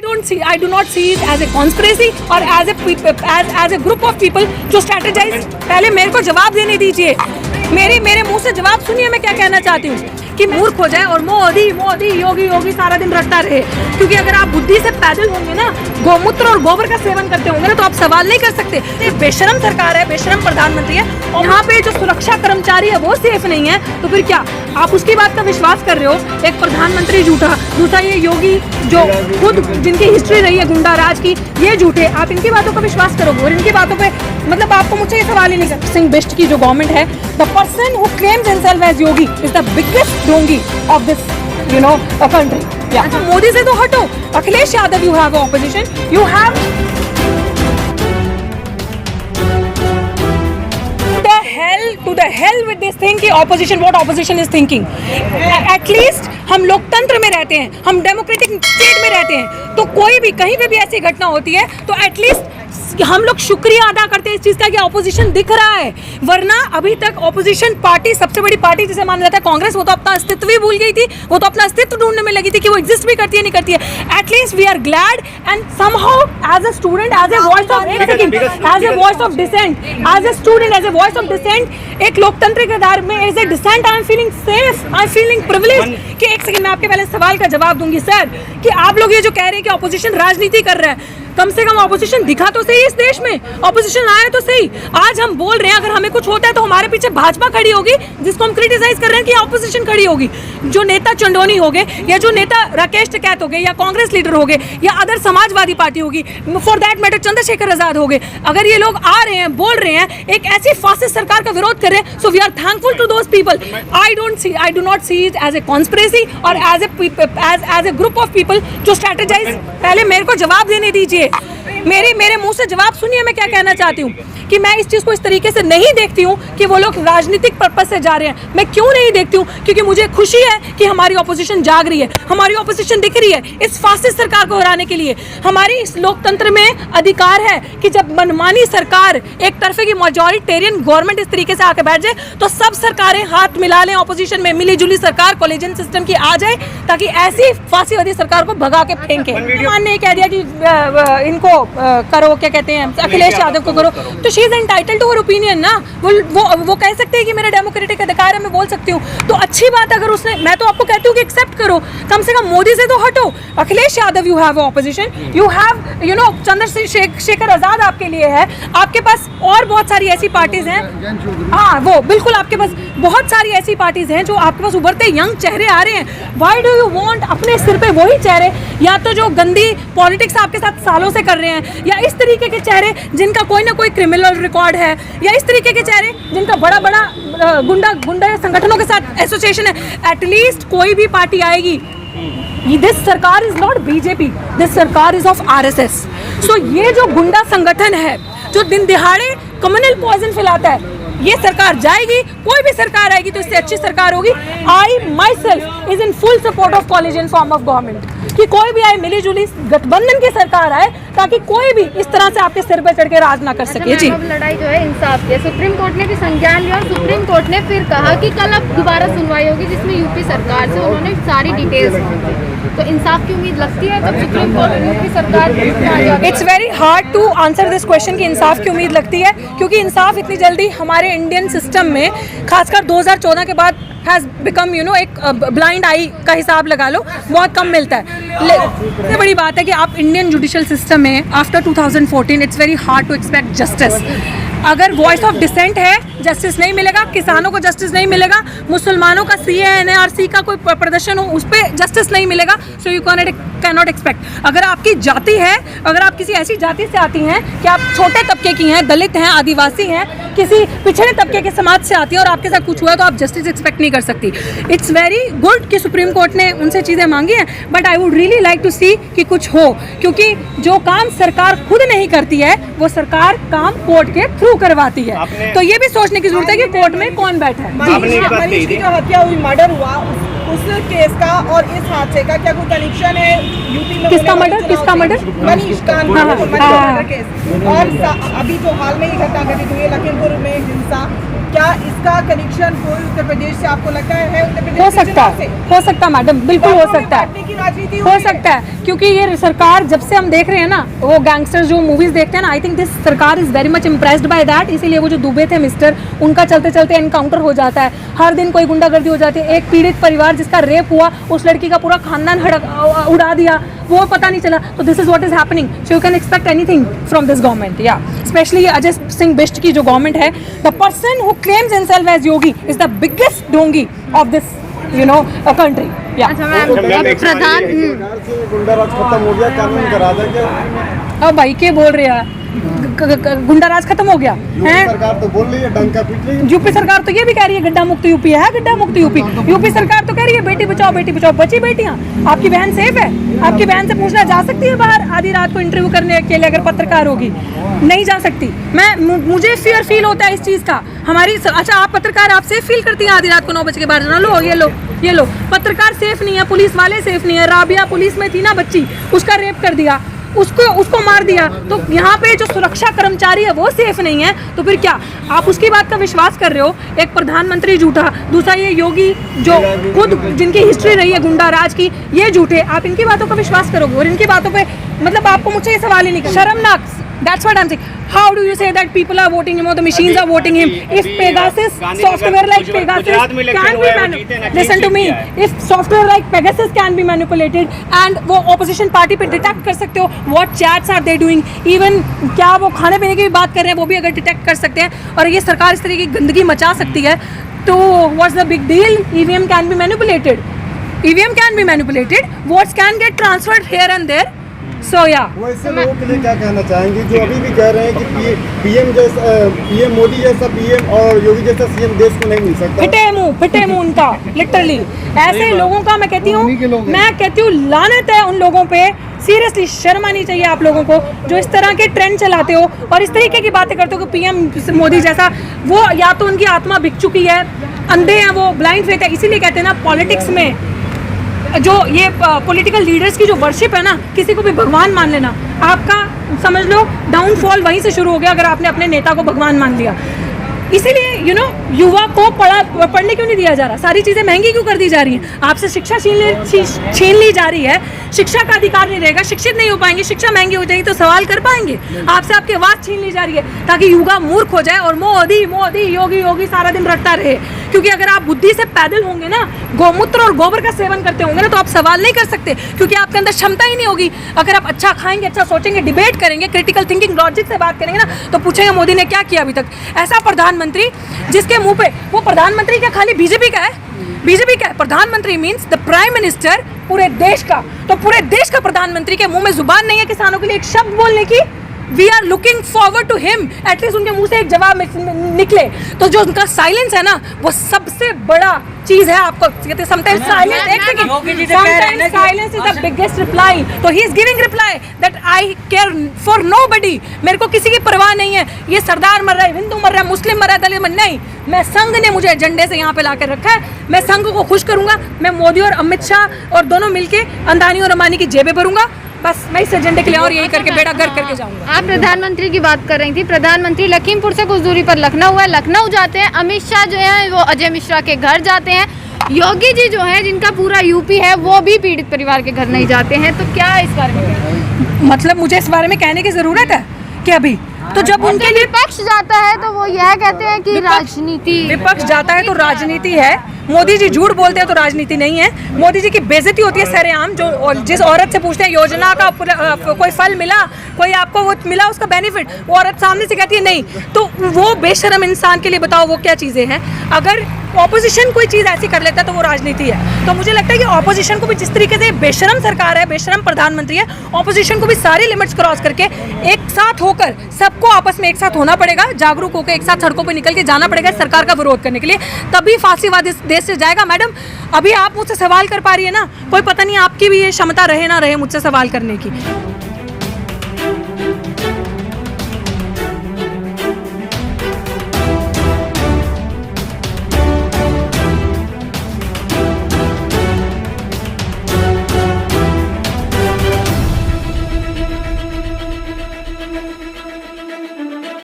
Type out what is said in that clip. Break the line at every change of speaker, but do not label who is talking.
I do not see it as a conspiracy or as a group of people जो strategize। पहले मेरे को जवाब देने दीजिए, मेरे मुंह से जवाब सुनिए मैं क्या कहना चाहती हूँ। कि मूर्ख हो जाए और मोदी मोदी योगी योगी सारा दिन रटता रहे, क्योंकि अगर आप बुद्धि से पैदल होंगे ना, गोमूत्र और गोबर का सेवन करते होंगे ना, तो आप सवाल नहीं कर सकते। ये बेशरम सरकार है, बेशरम प्रधानमंत्री है, और यहाँ पे जो सुरक्षा कर्मचारी है वो सेफ नहीं है, तो फिर क्या आप उसकी बात का विश्वास कर रहे हो? एक प्रधानमंत्री झूठा, दूसरा ये योगी जो खुद जिनकी हिस्ट्री रही है गुंडा राज की, ये झूठे, आप इनकी बातों का विश्वास करोगे? और इनकी बातों पे मतलब आपको मुझसे ये सवाल ही नहीं कर। सिंह बिष्ट की जो गवर्नमेंट है, the person who claims himself as Yogi is the biggest डोंगी of this, you know, a country. Yeah. अच्छा, मोदी से तो हटो, Akhilesh Yadav, you have opposition, you have to the hell with this thing कि opposition, what opposition is thinking. At least हम लोकतंत्र में रहते हैं, हम डेमोक्रेटिक स्टेट में रहते हैं, तो कोई भी कहीं पे भी ऐसी घटना होती है तो एटलीस्ट हम लोग शुक्रिया अदा करते हैं इस चीज का कि ऑपोजिशन दिख रहा है। वरना अभी तक ऑपोजिशन पार्टी, सबसे बड़ी पार्टी जिसे माना जाता है कांग्रेस, वो तो अपना अस्तित्व ही भूल गई थी, वो तो अपना अस्तित्व ढूंढने में लगी थी कि वो एग्जिस्ट भी करती है नहीं करती है। At least we are glad and somehow as a student, as a voice of dissent, as a student, as a voice of dissent, एक लोकतांत्रिक आधार में as a dissent I am feeling safe, I am feeling privileged. कि एक second मैं आपके पहले सवाल का जवाब दूंगी सर, कि आप लोग ये जो कह रहे हैं कि ऑपोजिशन राजनीति कर रहा है, कम से कम ऑपोजिशन दिखा तो सही इस देश में, ऑपोजिशन आया तो सही। आज हम बोल रहे हैं अगर हमें कुछ होता है तो हमारे पीछे भाजपा खड़ी होगी, जिसको हम क्रिटिसाइज कर रहे हैं कि ऑपोजिशन खड़ी होगी। जो नेता चंडोनी हो गए, या जो नेता राकेश टिकैत हो गए, या कांग्रेस लीडर हो गए, या अदर समाजवादी पार्टी होगी, for that matter Chandrashekhar Azad हो गए, अगर ये लोग आ रहे हैं, बोल रहे हैं, एक ऐसी फासिस्ट सरकार का विरोध कर रहे हैं, so we are thankful to those people. I do not see it as a conspiracy और as a group of people जो स्ट्रेटेजाइज। पहले मेरे को जवाब देने दीजिए, मेरे मुंह से जवाब सुनिए मैं क्या कहना चाहती हूँ। कि मैं इस चीज़ को इस तरीके से नहीं देखती हूँ कि वो लोग राजनीतिक पर्पस से जा रहे हैं। मैं क्यों नहीं देखती हूँ? क्योंकि मुझे खुशी है कि हमारी ऑपोजिशन जाग रही है, हमारी ऑपोजिशन दिख रही है इस फासिस्ट सरकार को हराने के लिए। हमारी इस लोकतंत्र में अधिकार है कि जब मनमानी सरकार, एक तरफे की मेजॉरिटेरियन गवर्नमेंट इस तरीके से आके बैठ जाए, तो सब सरकारें हाथ मिला लें, ऑपोजिशन में मिली जुली सरकार कॉलेजियन सिस्टम की आ जाए, ताकि ऐसी फांसीवादी सरकार को भगा के फेंके। मान ने कह दिया कि इनको करो, क्या कहते हैं, अखिलेश यादव को करो, तो she is entitled to her opinion ना। वो कह सकते हैं कि मेरा डेमोक्रेटिक अधिकार है, मैं बोल सकती हूँ, तो अच्छी बात। अगर उसने, मैं तो आपको कहती हूँ कि एक्सेप्ट करो, कम से कम मोदी से तो हटो। Akhilesh Yadav, you have opposition, you have you know Chandrashekhar Azad आपके लिए है, आपके पास और बहुत सारी ऐसी पार्टीज हैं। हाँ, वो बिल्कुल आपके पास बहुत सारी ऐसी पार्टीज हैं जो आपके पास उभरते यंग चेहरे आ रहे हैं। व्हाई डू यू वांट अपने सिर पे वही चेहरे, या तो जो गंदी पॉलिटिक्स आपके साथ सालों से कर रहे हैं, या इस तरीके के चेहरे जिनका कोई ना कोई क्रिमिनल रिकॉर्ड है, या इस तरीके के चेहरे जिनका बड़ा बड़ा गुंडा संगठनों के साथ एसोसिएशन है। एटलीस्ट कोई भी पार्टी आएगी, दिस सरकार इज नॉट बीजेपी, दिस सरकार इज ऑफ आरएसएस। सो ये जो गुंडा संगठन है जो दिन दिहाड़े कम्युनल पॉइजन फैलाता है, ये सरकार जाएगी, कोई भी सरकार आएगी तो इससे अच्छी सरकार होगी। I myself is in full support of collegium form of government, कि कोई भी आए, मिली जुली गठबंधन की सरकार आए, ताकि कोई भी इस तरह से आपके सिर पर चढ़ के राज ना कर सके। जी,
लड़ाई जो है इंसाफ की, सुप्रीम कोर्ट ने भी संज्ञान लिया, और सुप्रीम कोर्ट ने फिर कहा कि कल अब दोबारा सुनवाई होगी, जिसमें यूपी सरकार से उन्होंने सारी डिटेल्स मांगी। तो इंसाफ की उम्मीद लगती है जब सुप्रीम कोर्ट यूपी सरकार।
It's very hard to answer this question कि इंसाफ की उम्मीद लगती है, क्योंकि इंसाफ इतनी जल्दी हमारे इंडियन सिस्टम में, खासकर 2014 के बाद, हैज़ बिकम यू नो, एक ब्लाइंड आई का हिसाब लगा लो, बहुत कम मिलता है। सबसे बड़ी बात है कि आप इंडियन जुडिशल सिस्टम में after 2014 it's very hard to expect justice. अगर वॉइस ऑफ डिसेंट है, जस्टिस नहीं मिलेगा, किसानों को जस्टिस नहीं मिलेगा, मुसलमानों का CAA-NARC का कोई प्रदर्शन हो उस पर जस्टिस नहीं मिलेगा। सो यू कैन नॉट एक्सपेक्ट। अगर आपकी जाति है, अगर आप किसी ऐसी जाति से आती हैं कि आप छोटे तबके की हैं, दलित हैं, आदिवासी हैं, किसी पिछड़े तबके के समाज से आती है, और आपके साथ कुछ हुआ, तो आप जस्टिस एक्सपेक्ट नहीं कर सकती। इट्स वेरी गुड कि सुप्रीम कोर्ट ने उनसे चीज़ें मांगी हैं, but I would really like to see कि कुछ हो, क्योंकि जो काम सरकार खुद नहीं करती है वो सरकार काम कोर्ट के थ्रू करवाती है। तो ये भी सोचने की जरूरत है कि कोर्ट में कौन बैठा है।
मनीष की जो हत्या हुई, मर्डर हुआ, उस केस का और इस हादसे का क्या कोई कनेक्शन है? यूपी में
किसका मर्डर?
मनीष का मर्डर केस, और अभी जो हाल में ये घटना घटित हुई है लखीमपुर में हिंसा, क्या इसका कनेक्शन कोई उत्तर प्रदेश से आपको लगता है उत्तर प्रदेश
हो
के
सकता
चुनाव से?
है, हो सकता है मैडम, बिल्कुल हो सकता है,
बांटने की राजनीति
हो सकता है, क्योंकि ये सरकार जब से हम देख रहे हैं ना, वो गैंगस्टर्स जो मूवीज देखते हैं ना, आई थिंक दिस सरकार is very much impressed by that, इसीलिए वो जो दुबे थे मिस्टर, उनका चलते चलते एनकाउंटर हो जाता है, हर दिन कोई गुंडागर्दी हो जाती है, एक पीड़ित परिवार जिसका रेप हुआ, उस लड़की का पूरा खानदान उड़ा दिया, वो पता नहीं चला, तो this is what is happening, so you can expect anything from this government, या स्पेशली अजय सिंह बिष्ट की जो गवर्नमेंट है, the person who claims himself as Yogi is the biggest ढोंगी ऑफ दिस कंट्री।
अच्छा मैम, प्रधान
गुंडाराज खत्म हो गया, कानून करा दे क्या?
अब भाई के बोल रहे हैं गुंडाराज खत्म हो गया है?
सरकार तो बोल रही है डंका पीट रही है।
यूपी सरकार तो ये भी कह रही है गड्ढा मुक्त यूपी है, गड्ढा मुक्त यूपी। यूपी सरकार तो कह रही है बेटी बचाओ बची बेटियां। आपकी बहन सेफ है? आपकी बहन से पूछना जा सकती है बाहर आधी रात को इंटरव्यू करने के लिए अगर पत्रकार होगी? नहीं जा सकती। मुझे फियर फील होता है इस चीज़ का। हमारी अच्छा, आप पत्रकार आप सेफ फील करती हैं आधी रात को 9 बजे के बाद? लो ये लो पत्रकार सेफ नहीं है, पुलिस वाले सेफ नहीं है। राबिया पुलिस में थी ना बच्ची, उसका रेप कर दिया, उसको मार दिया, तो यहाँ पे जो सुरक्षा कर्मचारी है वो सेफ नहीं है, तो फिर क्या आप उसकी बात का विश्वास कर रहे हो? एक प्रधानमंत्री झूठा, दूसरा ये योगी जो खुद जिनकी हिस्ट्री रही है गुंडा राज की, ये झूठे, आप इनकी बातों का विश्वास करोगे? और इनकी बातों पे मतलब आपको मुझसे ये सवाल ही नहीं, शर्मनाक। That's what I'm saying. How do you say that people are voting him or the machines are voting him? If Pegasus, software like Pegasus can be manipulated, listen to me. If software like Pegasus can be manipulated and वो opposition party पे detect कर सकते हो, what chats are they doing? Even क्या वो खाने पीने की भी बात कर रहे हैं, वो भी अगर डिटेक्ट कर सकते हैं, और ये सरकार इस तरह की गंदगी मचा सकती है, तो what's the big deal? EVM can be manipulated. EVM can be manipulated. Votes can get transferred here and there. So yeah.
वैसे लोगों के लिए क्या कहना चाहेंगे जो अभी भी कह रहे हैं कि पीएम मोदी जैसा पीएम और योगी जैसा सीएम देश को नहीं मिल सकता?
फिटे मुंह उनका, लिटरली ऐसे लोगों का मैं कहती हूँ लानत है उन लोगों पे। सीरियसली शर्म आनी चाहिए आप लोगों को जो इस तरह के ट्रेंड चलाते हो और इस तरीके की बातें करते हो कि पीएम मोदी जैसा। वो या तो उनकी आत्मा बिक चुकी है, अंधे हैं, वो ब्लाइंड फेथ है। इसीलिए कहते हैं ना, पॉलिटिक्स में जो ये पॉलिटिकल लीडर्स की जो वर्शिप है ना, किसी को भी भगवान मान लेना, आपका समझ लो डाउनफॉल वहीं से शुरू हो गया अगर आपने अपने नेता को भगवान मान लिया। इसीलिए युवा को पढ़ने क्यों नहीं दिया जा रहा? सारी चीज़ें महंगी क्यों कर दी जा रही हैं? आपसे शिक्षा छीन ली जा रही है, शिक्षा का अधिकार नहीं रहेगा, शिक्षित नहीं हो पाएंगे, शिक्षा महंगी हो जाएगी तो सवाल कर पाएंगे? आपसे आपकी आवाज़ छीन ली जा रही है ताकि युवा मूर्ख हो जाए और मोदी मोदी योगी योगी सारा दिन रटता रहे। क्योंकि अगर आप बुद्धि से पैदल होंगे ना, गोमूत्र और गोबर का सेवन करते होंगे ना, तो आप सवाल नहीं कर सकते, क्योंकि आपके अंदर क्षमता ही नहीं होगी। अगर आप अच्छा खाएंगे, अच्छा सोचेंगे, डिबेट करेंगे, क्रिटिकल थिंकिंग लॉजिक से बात करेंगे ना, तो पूछेंगे मोदी ने क्या किया अभी तक। ऐसा प्रधानमंत्री जिसके मुंह पे, वो प्रधानमंत्री क्या खाली बीजेपी का है? बीजेपी का है प्रधानमंत्री? मींस द प्राइम मिनिस्टर पूरे देश का। तो पूरे देश का प्रधानमंत्री के मुंह में जुबान नहीं है किसानों के लिए एक शब्द बोलने की? We are looking forward to him, at least उनके मुंह से एक जवाब निकले। तो जो उनका साइलेंस है ना, वो सबसे बड़ा चीज है। आपको कहते हैं समटाइम्स साइलेंस, एक second, sometimes silence is the biggest reply. तो he is giving reply that I care for nobody, मेरे को किसी की परवाह नहीं है। ये सरदार मर रहा है, हिंदू मर रहा है, मुस्लिम मर रहा है, दलित मर नहीं, मैं संघ ने मुझे एजेंडे से यहाँ पे ला कर रखा है, मैं संघ को खुश करूंगा। मैं मोदी और अमित शाह और दोनों मिलके अंदानी और अंबानी की जेबें भरूंगा, बस मैं इस एजेंडे के लिए और यही करके बेड़ा गर्क करके जाऊंगा।
आप प्रधानमंत्री की बात कर रही थी। प्रधानमंत्री लखीमपुर से कुछ दूरी पर लखनऊ है, लखनऊ जाते हैं। अमित शाह जो है वो अजय मिश्रा के घर जाते हैं। योगी जी जो है, जिनका पूरा यूपी है, वो भी पीड़ित परिवार के घर नहीं जाते हैं। तो क्या इस बारे में
मतलब मुझे इस बारे में कहने की जरूरत है कि अभी तो जब उनके लिए
विपक्ष जाता है तो वो यह कहते हैं कि राजनीति,
विपक्ष जाता है तो राजनीति है। मोदी जी झूठ बोलते हैं तो राजनीति नहीं है। मोदी जी की बेइज्जती होती है सरेआम। जो जिस औरत से पूछते हैं योजना का कोई फल मिला, कोई आपको वो मिला उसका बेनिफिट, वो औरत सामने से कहती है नहीं, तो वो बेशरम इंसान के लिए बताओ वो क्या चीज़ें हैं। अगर ऑपोजिशन कोई चीज़ ऐसी कर लेता है तो वो राजनीति है। तो मुझे लगता है कि ऑपोजिशन को भी जिस तरीके से बेशरम सरकार है, बेशरम प्रधानमंत्री है, ऑपोजिशन को भी सारी लिमिट्स क्रॉस करके एक साथ होकर सबको आपस में एक साथ होना पड़ेगा, जागरूक होकर एक साथ सड़कों पर निकल के जाना पड़ेगा सरकार का विरोध करने के लिए, तभी फांसीवाद इस देश से जाएगा। मैडम अभी आप मुझसे सवाल कर पा रही है ना, कोई पता नहीं आपकी भी ये क्षमता रहे ना रहे मुझसे सवाल करने की।